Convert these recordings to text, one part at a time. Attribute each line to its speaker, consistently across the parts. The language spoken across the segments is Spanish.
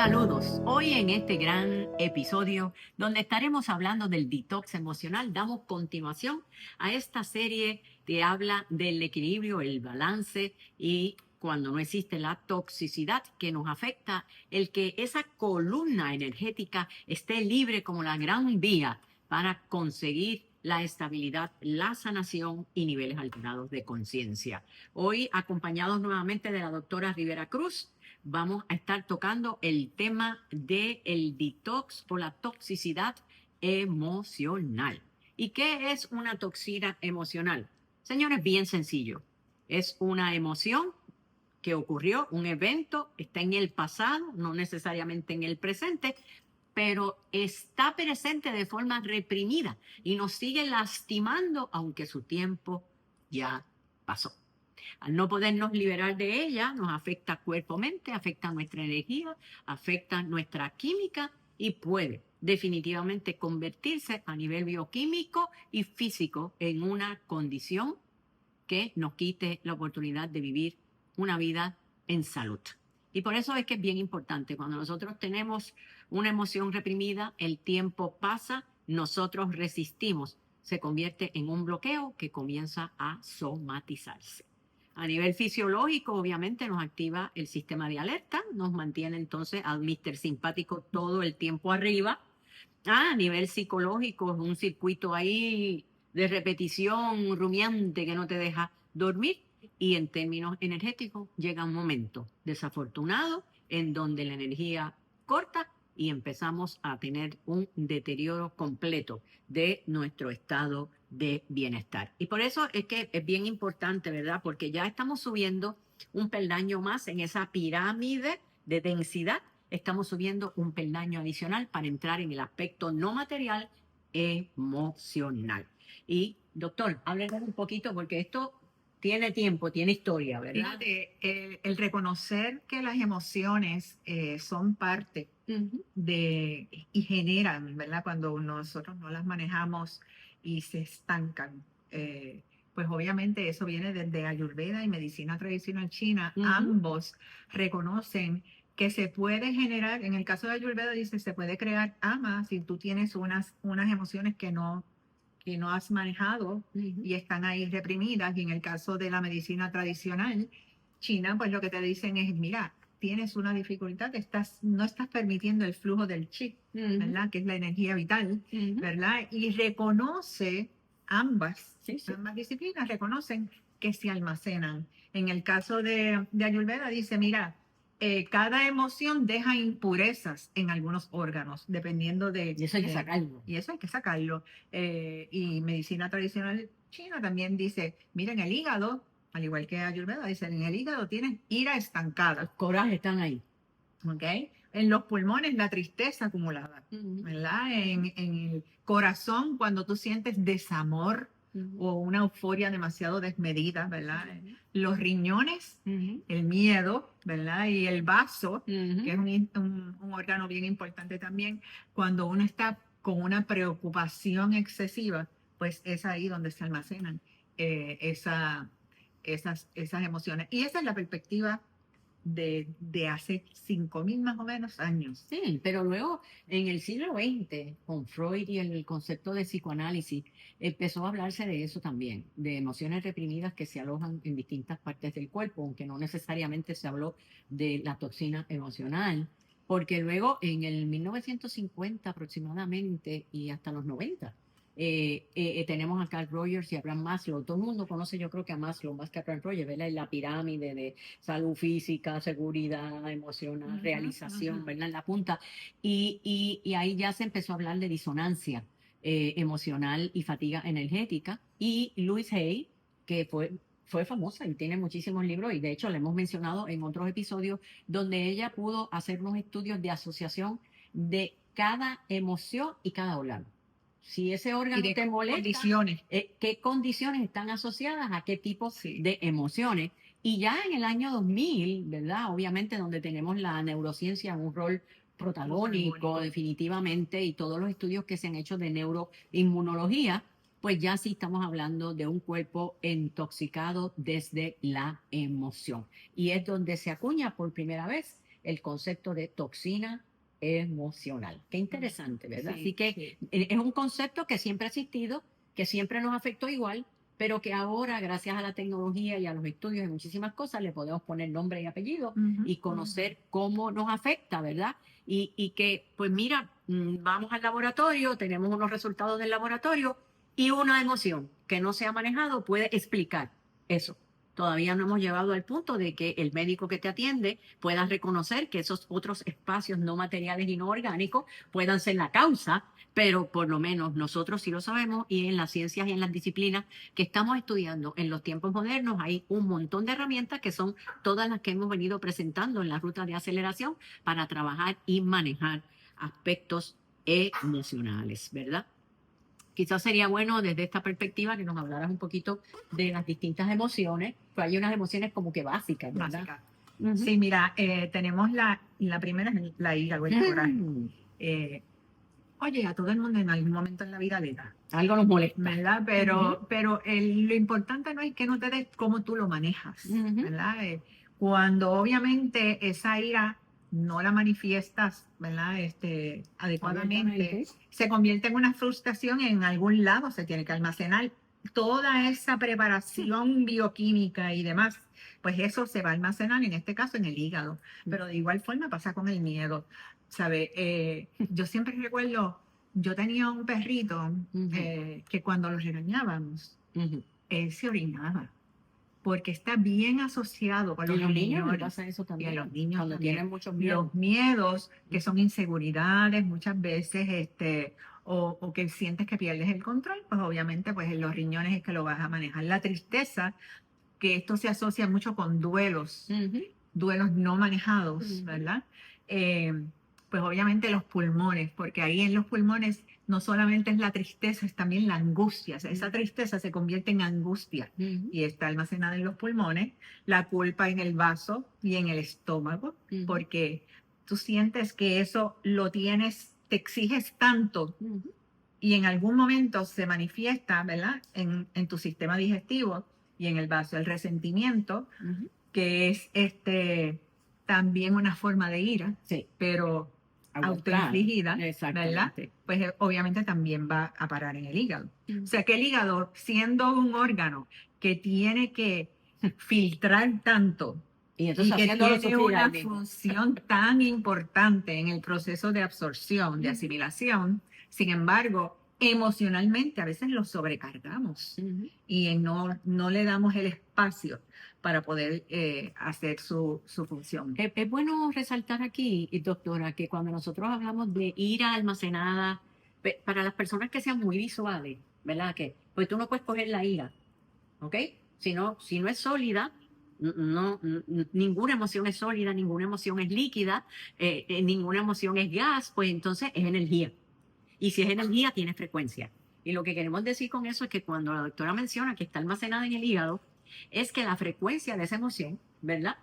Speaker 1: Saludos. Hoy en este gran episodio donde estaremos hablando del detox emocional, damos continuación a esta serie que habla del equilibrio, el balance y cuando no existe la toxicidad que nos afecta, el que esa columna energética esté libre como la gran vía para conseguir la estabilidad, la sanación y niveles alterados de conciencia. Hoy, acompañados nuevamente de la doctora Rivera Cruz, vamos a estar tocando el tema del detox o la toxicidad emocional. ¿Y qué es una toxina emocional? Señores, bien sencillo. Es una emoción que ocurrió, un evento, está en el pasado, no necesariamente en el presente, pero está presente de forma reprimida y nos sigue lastimando aunque su tiempo ya pasó. Al no podernos liberar de ella, nos afecta cuerpo-mente, afecta nuestra energía, afecta nuestra química y puede definitivamente convertirse a nivel bioquímico y físico en una condición que nos quite la oportunidad de vivir una vida en salud. Y por eso es que es bien importante, cuando nosotros tenemos una emoción reprimida, el tiempo pasa, nosotros resistimos, se convierte en un bloqueo que comienza a somatizarse. A nivel fisiológico, obviamente, nos activa el sistema de alerta, nos mantiene entonces al Mr. Simpático todo el tiempo arriba. A nivel psicológico, es un circuito ahí de repetición rumiante que no te deja dormir. Y en términos energéticos, llega un momento desafortunado en donde la energía corta y empezamos a tener un deterioro completo de nuestro estado de bienestar. Y por eso es que es bien importante, ¿verdad? Porque ya estamos subiendo un peldaño más en esa pirámide de densidad. Estamos subiendo un peldaño adicional para entrar en el aspecto no material emocional. Y, doctor, háblenos un poquito porque esto tiene tiempo, tiene historia, ¿verdad?
Speaker 2: Fíjate, el reconocer que las emociones son parte de y generan, ¿verdad? Cuando nosotros no las manejamos y se estancan. Pues obviamente eso viene desde Ayurveda y medicina tradicional china. Ambos reconocen que se puede generar, en el caso de Ayurveda dice, se puede crear ama si tú tienes unas emociones que no has manejado y están ahí reprimidas. Y en el caso de la medicina tradicional china, pues lo que te dicen es, mira, tienes una dificultad, no estás permitiendo el flujo del chi, ¿verdad? Que es la energía vital, ¿verdad? Y reconoce ambas disciplinas, reconocen que se almacenan. En el caso de Ayurveda dice, mira, cada emoción deja impurezas en algunos órganos, dependiendo de...
Speaker 1: Y eso hay que sacarlo.
Speaker 2: Y eso hay que sacarlo. Y medicina tradicional china también dice, miren, el hígado, al igual que Ayurveda, dicen, en el hígado tienes ira estancada.
Speaker 1: Los corajes están ahí.
Speaker 2: ¿Ok? En los pulmones, la tristeza acumulada, ¿verdad? En el corazón, cuando tú sientes desamor o una euforia demasiado desmedida, ¿verdad? Los riñones, el miedo, ¿verdad? Y el vaso, que es un órgano bien importante también, cuando uno está con una preocupación excesiva, pues es ahí donde se almacenan esas emociones. Y esa es la perspectiva de hace 5.000 más o menos años.
Speaker 1: Sí, pero luego en el siglo XX, con Freud y el concepto de psicoanálisis, empezó a hablarse de eso también, de emociones reprimidas que se alojan en distintas partes del cuerpo, aunque no necesariamente se habló de la toxina emocional, porque luego en el 1950 aproximadamente y hasta los 90, tenemos a Carl Rogers y a Abraham Maslow. Todo el mundo conoce, yo creo que a Maslow más que a Carl Rogers, ¿verdad? En la pirámide de salud física, seguridad emocional, realización, ¿verdad? En la punta. Y ahí ya se empezó a hablar de disonancia emocional y fatiga energética. Y Louise Hay, que fue famosa y tiene muchísimos libros, y de hecho la hemos mencionado en otros episodios, donde ella pudo hacer unos estudios de asociación de cada emoción y cada órgano. Si ese órgano te molesta,
Speaker 2: condiciones.
Speaker 1: ¿qué condiciones están asociadas a qué tipo de emociones? Y ya en el año 2000, ¿verdad? Obviamente donde tenemos la neurociencia en un rol protagónico definitivamente y todos los estudios que se han hecho de neuroinmunología, pues ya sí estamos hablando de un cuerpo intoxicado desde la emoción. Y es donde se acuña por primera vez el concepto de toxina emocional. Qué interesante, ¿verdad?
Speaker 2: Sí,
Speaker 1: Así que
Speaker 2: sí.
Speaker 1: es un concepto que siempre ha existido, que siempre nos afectó igual, pero que ahora, gracias a la tecnología y a los estudios y muchísimas cosas, le podemos poner nombre y apellido
Speaker 2: Ujú,
Speaker 1: y conocer cómo nos afecta, ¿verdad? Y que, pues mira, vamos al laboratorio, tenemos unos resultados del laboratorio y una emoción que no se ha manejado puede explicar eso. Todavía no hemos llegado al punto de que el médico que te atiende pueda reconocer que esos otros espacios no materiales y no orgánicos puedan ser la causa, pero por lo menos nosotros sí lo sabemos y en las ciencias y en las disciplinas que estamos estudiando en los tiempos modernos hay un montón de herramientas que son todas las que hemos venido presentando en la ruta de aceleración para trabajar y manejar aspectos emocionales, ¿verdad? Quizás sería bueno desde esta perspectiva que nos hablaras un poquito de las distintas emociones, pues hay unas emociones como que básicas, ¿verdad?
Speaker 2: básica.
Speaker 1: Ujú.
Speaker 2: Sí, mira, tenemos la primera, es la ira o el coraje.
Speaker 1: Mm,
Speaker 2: Eh, Oye, a todo el mundo en algún momento en la vida le da,
Speaker 1: algo nos molesta.
Speaker 2: ¿verdad? Pero lo importante no es que no te des cómo tú lo manejas,
Speaker 1: Ujú.
Speaker 2: ¿verdad? Cuando obviamente esa ira no la manifiestas, ¿verdad? Adecuadamente,
Speaker 1: Abiertamente.
Speaker 2: se convierte en una frustración y en algún lado se tiene que almacenar toda esa preparación bioquímica y demás. Pues eso se va a almacenar, en este caso, en el hígado. Pero de igual forma pasa con el miedo. ¿Sabe? Yo siempre recuerdo, yo tenía un perrito
Speaker 1: Ujú,
Speaker 2: que cuando lo regañábamos,
Speaker 1: ujú.
Speaker 2: él se orinaba, porque está bien asociado con
Speaker 1: Y
Speaker 2: los
Speaker 1: en los niños les
Speaker 2: riñones
Speaker 1: pasa eso
Speaker 2: y a los
Speaker 1: también,
Speaker 2: niños
Speaker 1: cuando
Speaker 2: también.
Speaker 1: tienen muchos miedos.
Speaker 2: Los miedos, que son inseguridades muchas veces, o que sientes que pierdes el control, pues obviamente pues en los riñones es que lo vas a manejar. La tristeza, que esto se asocia mucho con
Speaker 1: Ujú,
Speaker 2: duelos no manejados,
Speaker 1: ujú,
Speaker 2: ¿verdad? Pues obviamente los pulmones, porque ahí en los pulmones no solamente es la tristeza, es también la angustia. O sea, esa tristeza se convierte en angustia
Speaker 1: ujú,
Speaker 2: y está almacenada en los pulmones, la culpa en el vaso y en el estómago,
Speaker 1: ujú,
Speaker 2: porque tú sientes que eso lo tienes, te exiges tanto
Speaker 1: ujú,
Speaker 2: y en algún momento se manifiesta, ¿verdad? En tu sistema digestivo y en el vaso, el resentimiento,
Speaker 1: ujú.
Speaker 2: que es también una forma de ira,
Speaker 1: Sí,
Speaker 2: pero
Speaker 1: aguantar.
Speaker 2: autoinfligida, ¿verdad?
Speaker 1: Exactamente.
Speaker 2: Pues obviamente también va a parar en el hígado.
Speaker 1: Ujú.
Speaker 2: O sea que el hígado, siendo un órgano que tiene que filtrar tanto
Speaker 1: Y
Speaker 2: y
Speaker 1: entonces
Speaker 2: que
Speaker 1: haciéndolo
Speaker 2: tiene
Speaker 1: sufrir al
Speaker 2: una
Speaker 1: mismo.
Speaker 2: función tan importante en el proceso de absorción, de
Speaker 1: Ujú,
Speaker 2: asimilación, sin embargo, emocionalmente a veces lo sobrecargamos
Speaker 1: ujú.
Speaker 2: y no le damos el espacio para poder hacer su función.
Speaker 1: Es bueno resaltar aquí, doctora, que cuando nosotros hablamos de ira almacenada, para las personas que sean muy visuales, ¿verdad? Que pues tú no puedes coger la ira, ¿ok? Si no es sólida, ninguna emoción es sólida, ninguna emoción es líquida, ninguna emoción es gas, pues entonces es energía. Y si es energía, tiene frecuencia. Y lo que queremos decir con eso es que cuando la doctora menciona que está almacenada en el hígado, es que la frecuencia de esa emoción, ¿verdad?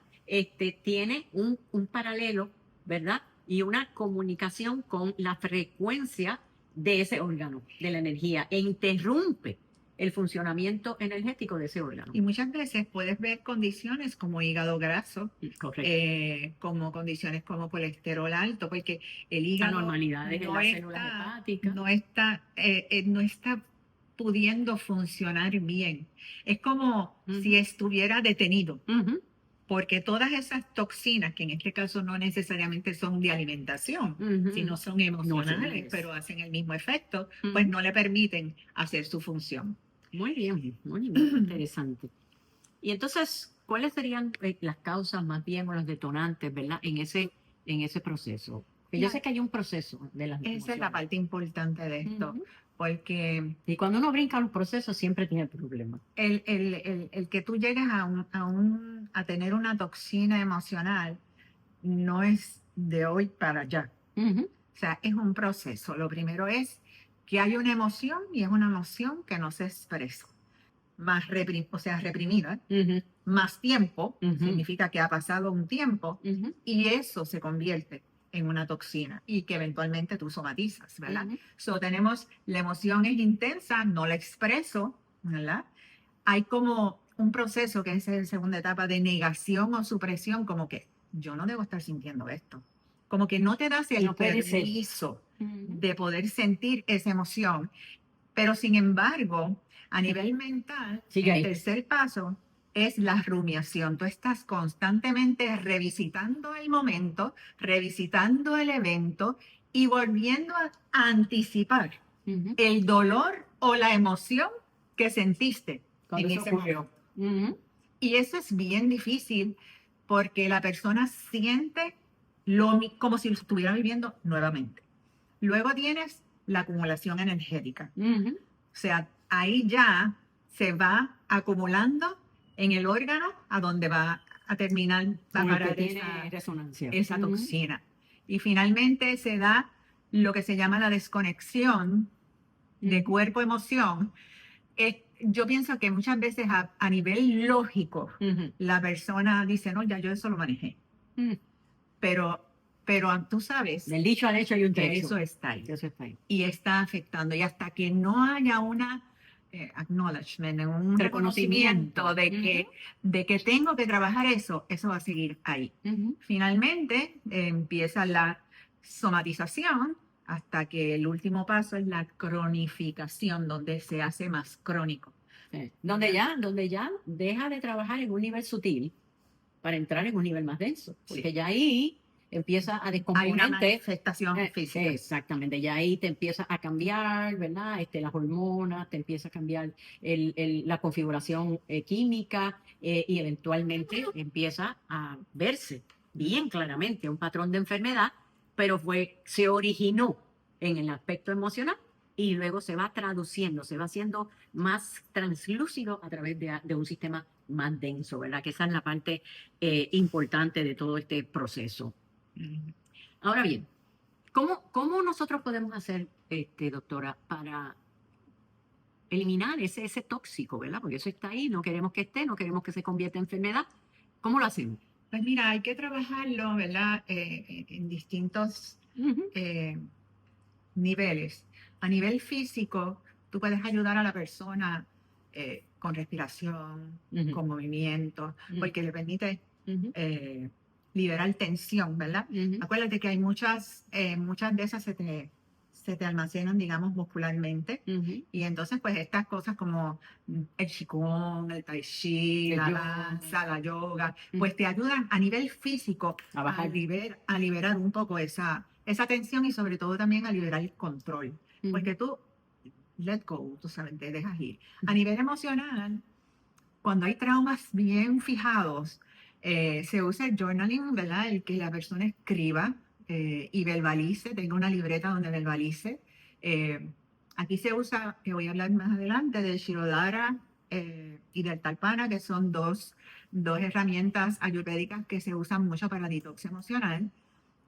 Speaker 1: Tiene un paralelo, ¿verdad? Y una comunicación con la frecuencia de ese órgano, de la energía, e interrumpe el funcionamiento energético de ese órgano.
Speaker 2: Y muchas veces puedes ver condiciones como hígado graso,
Speaker 1: Correcto.
Speaker 2: como condiciones como colesterol alto, porque el hígado
Speaker 1: Anormalidades en las células hepáticas.
Speaker 2: no está pudiendo funcionar bien. Es como si
Speaker 1: Ujú,
Speaker 2: estuviera detenido,
Speaker 1: ujú,
Speaker 2: porque todas esas toxinas, que en este caso no necesariamente son de alimentación,
Speaker 1: ujú.
Speaker 2: sino son emocionales,
Speaker 1: Emocionales.
Speaker 2: pero hacen el mismo efecto, pues
Speaker 1: Ujú.
Speaker 2: no le permiten hacer su función.
Speaker 1: Muy bien, interesante. Y entonces, ¿cuáles serían las causas más bien o los detonantes, ¿verdad? En ese proceso. Que yo
Speaker 2: La-
Speaker 1: sé que hay un proceso de las
Speaker 2: Esa es la
Speaker 1: emociones.
Speaker 2: parte importante de esto,
Speaker 1: Ujú.
Speaker 2: porque
Speaker 1: Y cuando uno brinca los procesos siempre tiene problemas.
Speaker 2: el que tú llegues a tener una toxina emocional no es de hoy para allá.
Speaker 1: Ujú,
Speaker 2: O sea, es un proceso. Lo primero es que hay una emoción y es una emoción que no se expresa, o sea, reprimida,
Speaker 1: ujú,
Speaker 2: más tiempo,
Speaker 1: ujú,
Speaker 2: significa que ha pasado un tiempo
Speaker 1: ujú,
Speaker 2: y eso se convierte en una toxina y que eventualmente tú somatizas, ¿verdad?
Speaker 1: ujú,
Speaker 2: So, tenemos, la emoción es intensa, no la expreso, ¿verdad? Hay como un proceso que es la segunda etapa de negación o supresión, como que yo no debo estar sintiendo esto. Como que no te das el
Speaker 1: No puede ser.
Speaker 2: permiso de poder sentir esa emoción. Pero sin embargo, a nivel mental,
Speaker 1: Sigue
Speaker 2: el
Speaker 1: ahí.
Speaker 2: tercer paso es la rumiación. Tú estás constantemente revisitando el momento, revisitando el evento y volviendo a anticipar el dolor o la emoción que sentiste
Speaker 1: Cuando
Speaker 2: en
Speaker 1: eso
Speaker 2: ese
Speaker 1: ocurrió.
Speaker 2: momento. Y eso es bien difícil porque la persona siente como si lo estuviera viviendo nuevamente. Luego tienes la acumulación energética. O sea, ahí ya se va acumulando en el órgano a donde va a terminar, va a parar esa toxina. Y finalmente se da lo que se llama la desconexión de cuerpo-emoción. Yo pienso que muchas veces a nivel lógico, la persona dice, no, ya yo eso lo manejé. Pero tú sabes
Speaker 1: Del dicho al hecho hay un
Speaker 2: que
Speaker 1: trecho.
Speaker 2: eso está ahí.
Speaker 1: Eso está ahí.
Speaker 2: Y está afectando. Y hasta que no haya una acknowledgement, un reconocimiento de que tengo que trabajar eso, eso va a seguir ahí. Finalmente empieza la somatización hasta que el último paso es la cronificación, donde se hace más crónico.
Speaker 1: Donde ya deja de trabajar en un nivel sutil para entrar en un nivel más denso. Porque ya ahí empieza a descomponerte.
Speaker 2: Hay una manifestación física.
Speaker 1: Exactamente, ya ahí te empieza a cambiar, ¿verdad? Las hormonas, te empieza a cambiar la configuración química y eventualmente empieza a verse bien claramente un patrón de enfermedad, pero se originó en el aspecto emocional y luego se va traduciendo, se va haciendo más translúcido a través de un sistema más denso, ¿verdad? Que esa es la parte importante de todo este proceso. Ahora bien, ¿cómo nosotros podemos hacer, doctora, para eliminar ese tóxico, ¿verdad? Porque eso está ahí, no queremos que esté, no queremos que se convierta en enfermedad. ¿Cómo lo hacemos?
Speaker 2: Pues mira, hay que trabajarlo, ¿verdad? En distintos niveles. A nivel físico, tú puedes ayudar a la persona con respiración, con movimiento, porque le permite liberar tensión, ¿verdad? Acuérdate que hay muchas de esas se te almacenan, digamos, muscularmente. Y entonces, pues, estas cosas como el Qigong, el Tai Chi, la danza, la yoga, pues te ayudan a nivel físico a liberar un poco esa tensión y sobre todo también a liberar el control. Porque tú, let go, tú sabes, te dejas ir. A nivel emocional, cuando hay traumas bien fijados, se usa el journaling, ¿verdad? El que la persona escriba y verbalice, tenga una libreta donde verbalice. Aquí se usa, que voy a hablar más adelante, del Shirodhara y del Talpana, que son dos herramientas ayurvédicas que se usan mucho para detox emocional.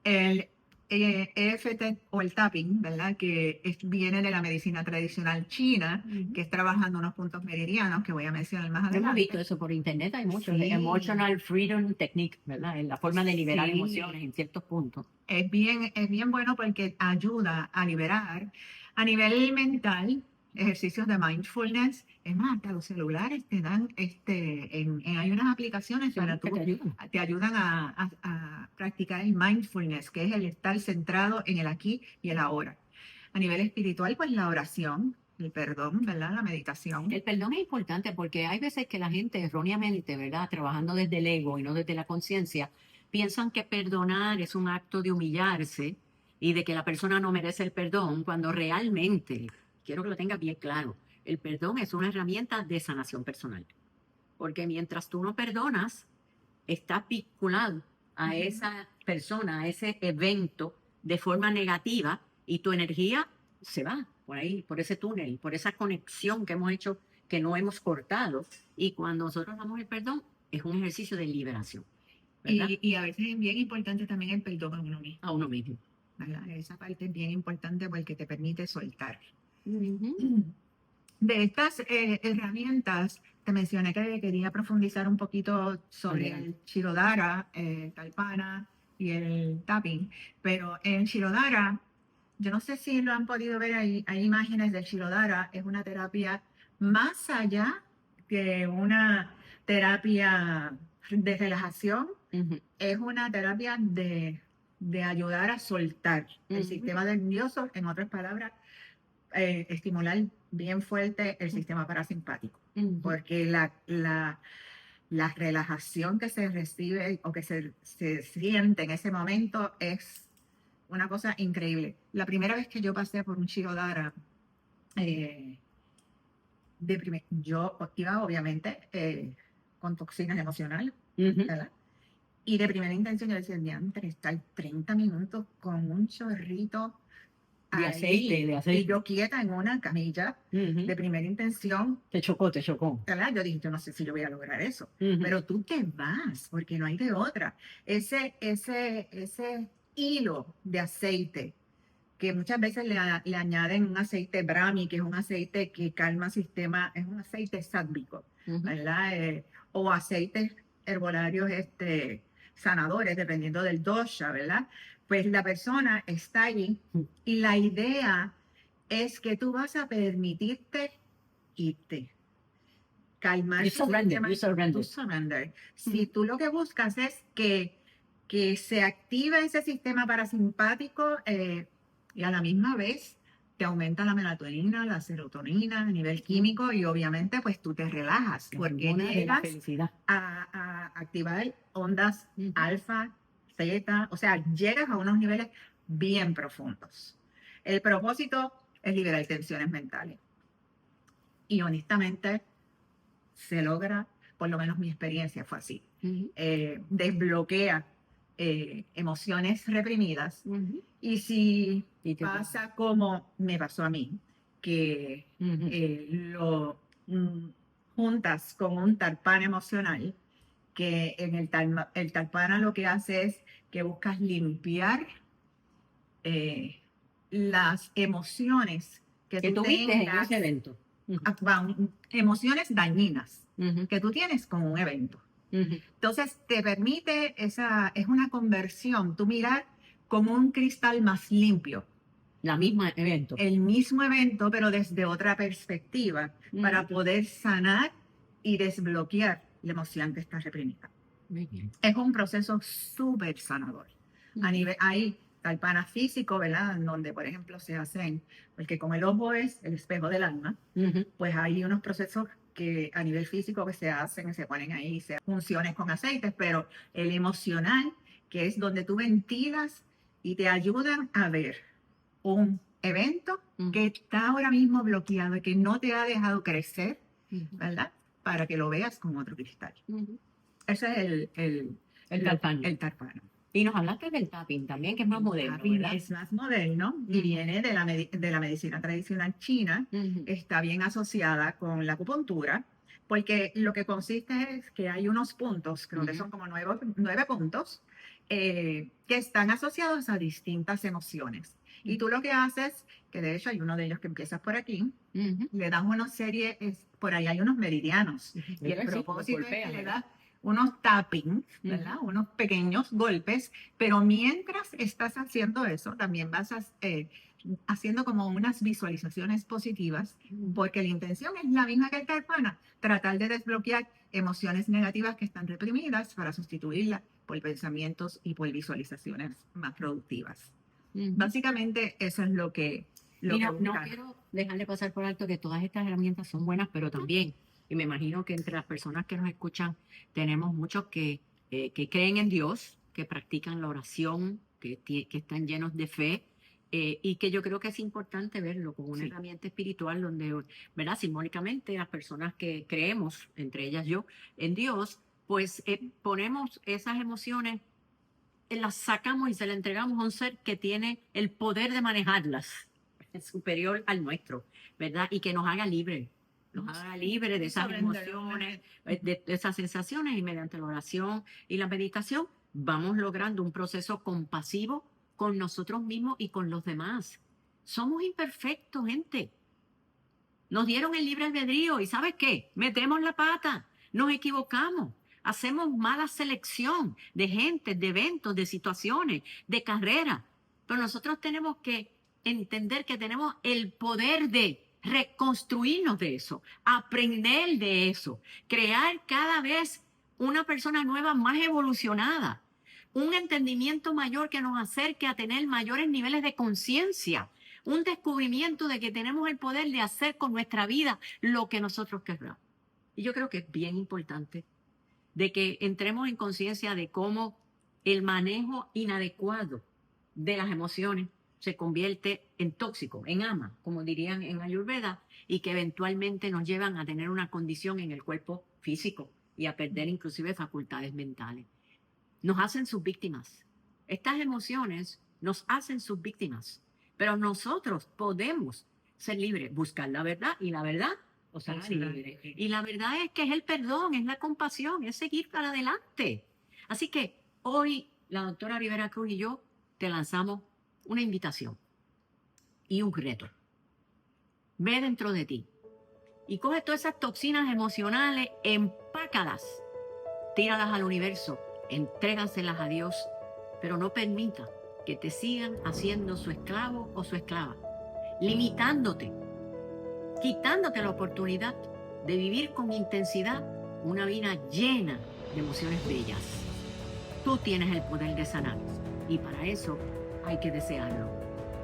Speaker 2: El EFT o el tapping, ¿verdad? Que viene de la medicina tradicional china, que es trabajando unos puntos meridianos que voy a mencionar más adelante.
Speaker 1: Hemos visto eso por internet, hay muchos, Emotional Freedom Technique, ¿verdad? En la forma de liberar emociones en ciertos puntos.
Speaker 2: Es bien bueno porque ayuda a liberar a nivel mental, ejercicios de mindfulness. Es más, hasta los celulares te dan, hay unas aplicaciones para te ayudan a practicar el mindfulness, que es el estar centrado en el aquí y el ahora. A nivel espiritual, pues la oración, el perdón, ¿verdad? La meditación.
Speaker 1: El perdón es importante porque hay veces que la gente erróneamente, ¿verdad? Trabajando desde el ego y no desde la conciencia, piensan que perdonar es un acto de humillarse y de que la persona no merece el perdón, cuando realmente, quiero que lo tengas bien claro, el perdón es una herramienta de sanación personal. Porque mientras tú no perdonas, estás vinculado a esa persona, a ese evento de forma negativa y tu energía se va por ahí, por ese túnel, por esa conexión que hemos hecho, que no hemos cortado. Y cuando nosotros damos el perdón, es un ejercicio de liberación.
Speaker 2: Y a veces es bien importante también el perdón a uno mismo.
Speaker 1: A uno mismo.
Speaker 2: ¿Verdad? Esa parte es bien importante porque te permite soltar. De estas herramientas, te mencioné que quería profundizar un poquito sobre el Shirodhara, Talpana y el tapping, pero en Shirodhara, yo no sé si lo han podido ver, hay imágenes del Shirodhara, es una terapia más allá que una terapia de relajación, Es una terapia de ayudar a soltar el sistema nervioso, en otras palabras, estimular bien fuerte el sistema parasimpático, porque la relajación que se recibe o que se siente en ese momento es una cosa increíble. La primera vez que yo pasé por un Shirodara, yo iba obviamente con toxinas emocionales, ¿verdad? Y de primera intención yo decía, diantre, estar 30 minutos con un chorrito
Speaker 1: de aceite, de aceite.
Speaker 2: Y yo quieta en una camilla de primera intención.
Speaker 1: Te chocó, te chocó.
Speaker 2: ¿Verdad? Yo dije, yo no sé si yo voy a lograr eso. Pero tú te vas, porque no hay de otra. Ese hilo de aceite, que muchas veces le añaden un aceite Brahmi, que es un aceite que calma el sistema, es un aceite sádvico, ¿verdad? O aceites herbolarios sanadores, dependiendo del dosha, ¿verdad? Pues la persona está allí y la idea es que tú vas a permitirte irte, calmar
Speaker 1: you
Speaker 2: surrender. Si tú lo que buscas es que se active ese sistema parasimpático y a la misma vez te aumenta la melatonina, la serotonina a nivel químico y obviamente pues tú te relajas porque llegas a activar ondas alfa, zeta, o sea, llegas a unos niveles bien profundos. El propósito es liberar tensiones mentales. Y honestamente se logra, por lo menos mi experiencia fue así. Desbloquea emociones reprimidas. Y si pasa como me pasó a mí, que lo juntas con un tarpán emocional, que en el tarpana lo que hace es que buscas limpiar las emociones que tú
Speaker 1: tuviste en ese evento.
Speaker 2: Emociones dañinas que tú tienes con un evento. Entonces te permite es una conversión, tú mirar como un cristal más limpio. El mismo evento, pero desde otra perspectiva, para poder sanar y desbloquear la emoción que está reprimida. Es un proceso súper sanador. A nivel, hay talpanas físico, ¿verdad? Donde, por ejemplo, se hacen, porque como el ojo es el espejo del alma, pues hay unos procesos que a nivel físico que se hacen, se ponen ahí, se funciones con aceites, pero el emocional, que es donde tú ventilas y te ayudan a ver un evento que está ahora mismo bloqueado y que no te ha dejado crecer, ¿verdad? Para que lo veas con otro cristal. Ese es el tarpano.
Speaker 1: Y nos hablaste del tapping también, que es más moderno, ¿verdad?
Speaker 2: Es más moderno y viene de la medicina tradicional china. Está bien asociada con la acupuntura, porque lo que consiste es que hay unos puntos, creo que son como 9 puntos, que están asociados a distintas emociones. Y tú lo que haces, que de hecho hay uno de ellos que empieza por aquí, le das una serie, por ahí hay unos meridianos. Y el propósito es que le das unos tapping, ¿verdad? Unos pequeños golpes, pero mientras estás haciendo eso, también vas haciendo como unas visualizaciones positivas, porque la intención es la misma que el tarpana, tratar de desbloquear emociones negativas que están reprimidas para sustituirlas por pensamientos y por visualizaciones más productivas. Básicamente eso es lo que...
Speaker 1: Mira, no quiero dejar de pasar por alto que todas estas herramientas son buenas, pero también, y me imagino que entre las personas que nos escuchan tenemos muchos que creen en Dios, que practican la oración, que están llenos de fe, y que yo creo que es importante verlo como una herramienta espiritual donde, ¿verdad? Simbólicamente las personas que creemos, entre ellas yo, en Dios, pues ponemos esas emociones, las sacamos y se las entregamos a un ser que tiene el poder de manejarlas, superior al nuestro, ¿verdad? Y que nos haga libres. Nos haga libre de esas emociones, de esas sensaciones, y mediante la oración y la meditación vamos logrando un proceso compasivo con nosotros mismos y con los demás. Somos imperfectos, gente. Nos dieron el libre albedrío y ¿sabes qué? Metemos la pata, nos equivocamos, hacemos mala selección de gente, de eventos, de situaciones, de carreras. Pero nosotros tenemos que entender que tenemos el poder de reconstruirnos de eso, aprender de eso, crear cada vez una persona nueva más evolucionada, un entendimiento mayor que nos acerque a tener mayores niveles de conciencia, un descubrimiento de que tenemos el poder de hacer con nuestra vida lo que nosotros queramos. Y yo creo que es bien importante de que entremos en conciencia de cómo el manejo inadecuado de las emociones se convierte en tóxico, en ama, como dirían en Ayurveda, y que eventualmente nos llevan a tener una condición en el cuerpo físico y a perder inclusive facultades mentales. Nos hacen sus víctimas. Estas emociones nos hacen sus víctimas, pero nosotros podemos ser libres, buscar la verdad, y la verdad os hará libre. Y la verdad es que es el perdón, es la compasión, es seguir para adelante. Así que hoy la doctora Rivera Cruz y yo te lanzamos una invitación y un reto. Ve dentro de ti y coge todas esas toxinas emocionales, empácalas, tíralas al universo, entrégaselas a Dios, pero no permita que te sigan haciendo su esclavo o su esclava, limitándote, quitándote la oportunidad de vivir con intensidad una vida llena de emociones bellas. Tú tienes el poder de sanar y para eso hay que desearlo.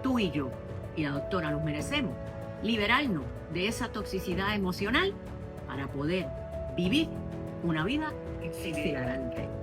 Speaker 1: Tú y yo y la doctora nos merecemos liberarnos de esa toxicidad emocional para poder vivir una vida exhilarante.